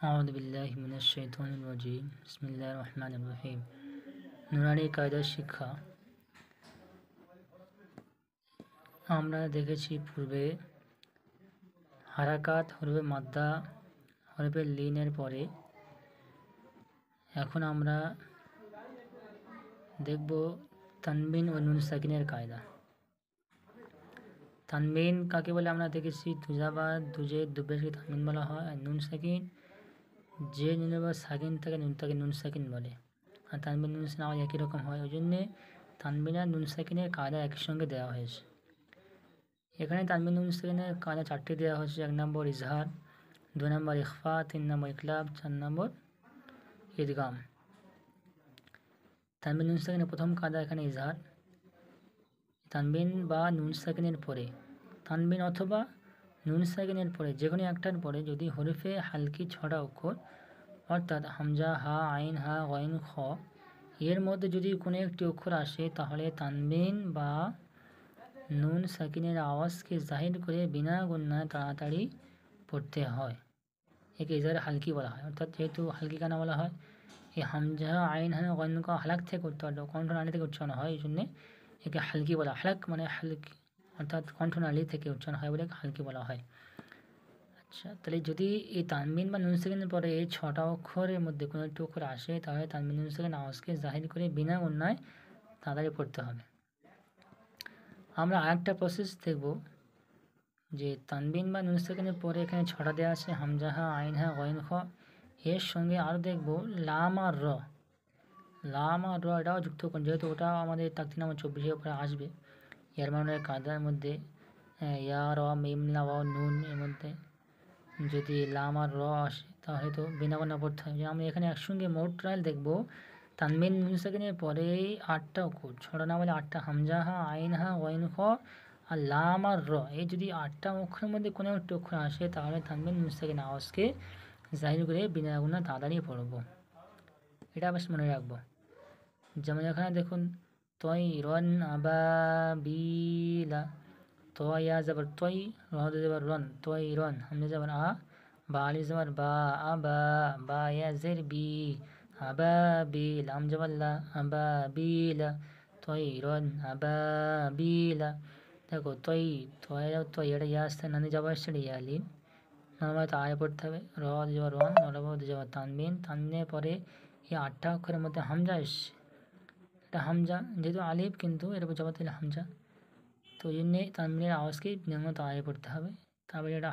আউযু বিল্লাহি মিনাশ শাইতানির রাজিম। বিসমিল্লাহির রহমানির রহিম। নুরানি কায়দার শিক্ষা। আমরা দেখেছি পূর্বে হারাকাত হরফে মাদ্দা হরফে লিনের পরে এখন আমরা দেখব তানবিন ও নুন সাকিনের কায়দা। তানবিন কাকে বলে আমরা দেখেছি, দুজাবার দুজে দুবেশকে তানবিন বলা হয়। আর নুন সাকিন যে নুনের পর সাকিন থাকে তাকে নুন সাকিন বলে। আর তানবিন নুন সাকিন আওয়াজ একই রকম হয়, ওই জন্যে তানবিন আর নুন সাকিনের কায়দা একই সঙ্গে দেওয়া হয়েছে। এখানে তানবিন নুন সাকিনের কায়দা 4টি দেওয়া হয়েছে। 1 নম্বর ইজহার, 2 নম্বর ইখফা, 3 নম্বর ইকলাব, 4 নম্বর ইদগাম। তানবিন নুন সাকিনের প্রথম কায়দা এখানে ইজহার। তানবিন বা নুন সাকিনের পরে, তানবিন অথবা নুন সাকিনের পরে যে কোনো একটার পরে যদি হরফে হালকি 6টা অক্ষর অর্থাৎ হামজা, হা, আইন, হা, গইন, খ এর মধ্যে যদি কোনো একটি অক্ষর আসে তাহলে তানবিন বা নুন সাকিনের আওয়াজকে জাহির করে বিনা গুন্নায় তাড়াতাড়ি পড়তে হয়। একে ইজহার হালকি বলা হয়। অর্থাৎ যেহেতু হালকি কেন বলা হয়, এই হামজা, আইন, হা, গইন, খ হালাক থেকে কণ্ঠনালী থেকে উচ্চারণ হয়, এই জন্যে একে হালকি বলা। হালাক মানে হালকি অর্থাৎ কণ্ঠনালী থেকে উচ্চারণ হয় বলে হালকি বলা হয়। আচ্ছা, তাহলে যদি এই তানবিন বা নুন সাকিনের পরে এই 6টা অক্ষরের মধ্যে কোনো একটি অক্ষর আসে তাহলে তানবিন নুন সাকিন আওয়াজকে জাহির করে বিনা গুন্নায় তাড়াতাড়ি পড়তে হবে। আমরা আরেকটা প্রসেস দেখব যে তানবিন বা নুন সাকিনের পরে এখানে 6টা দেওয়া আছে, হামজা, হা, আইন, হা, গইন, খ এর সঙ্গে আরও দেখব লাম আর র। লাম আর র এটাও যুক্ত করুন, যেহেতু ওটা আমাদের তাকতির নাম্বার 24-এর উপরে আসবে। এর মানে কায়দার মধ্যে ইয়া, র, মিম, লা, ওয়াও, নুন এর মধ্যে যদি লাম আর র আসে তাহলে তো বিনা গুন্না পড়তে হবে। আমরা এখানে একসঙ্গে মোট ট্রায়াল দেখব তানবিন নুন সাকিনের পরে 8টা অক্ষর, 6টা না বলে 8টা, হামজা, হা, আইন, হা, গইন, খ আর লাম আর র এই যদি 8টা অক্ষরের মধ্যে কোনো একটি অক্ষর আসে তাহলে তানবিন নুন সাকিন আওয়াজকে জাহির করে বিনা গুন্না তাড়াতাড়ি পড়ব। এটা বেশ মনে রাখবো। যেমন এখানে দেখুন তয়রন আবাবিলা, তয়া যাবার তয়, রদ যাবার রন, তয়রন, হামজা যাবার আ, বা আলিফ যাবার বা, আবা, বা ইয়া জের বি, আবাবিল, আম যাবার লা, আবাবিলা, তয়রন আবাবিলা। দেখো তয় এটা ইয়া আসতে নানি যাবার আসছে ইয়া আলিফ, নর্মালি তো আয় পড়তে হবে। রদ যাবার রন, রদ যাবার তানবিন, তানবিনের পরে এই 8টা অক্ষরের মধ্যে হামজা এসছে, এটা হামজা যেহেতু আলিফ কিন্তু এর উপর জবর দিলে হামজা, তো ওই জন্যে তানবিনের আওয়াজকে বিনা গুন্নায় তাড়াতাড়ি পড়তে হবে। তারপরে এটা